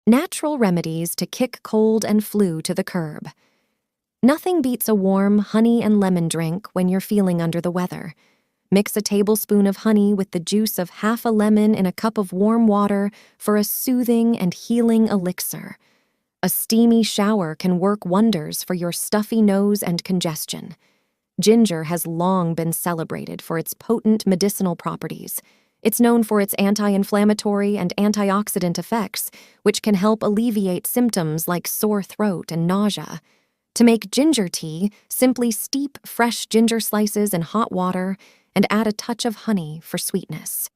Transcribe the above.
Natural remedies to kick cold and flu to the curb. Nothing beats a warm honey and lemon drink when you're feeling under the weather. Mix a tablespoon of honey with the juice of half a lemon in a cup of warm water for a soothing and healing elixir. A steamy shower can work wonders for your stuffy nose and congestion. Ginger has long been celebrated for its potent medicinal properties. It's known for its anti-inflammatory and antioxidant effects, which can help alleviate symptoms like sore throat and nausea. To make ginger tea, simply steep fresh ginger slices in hot water and add a touch of honey for sweetness.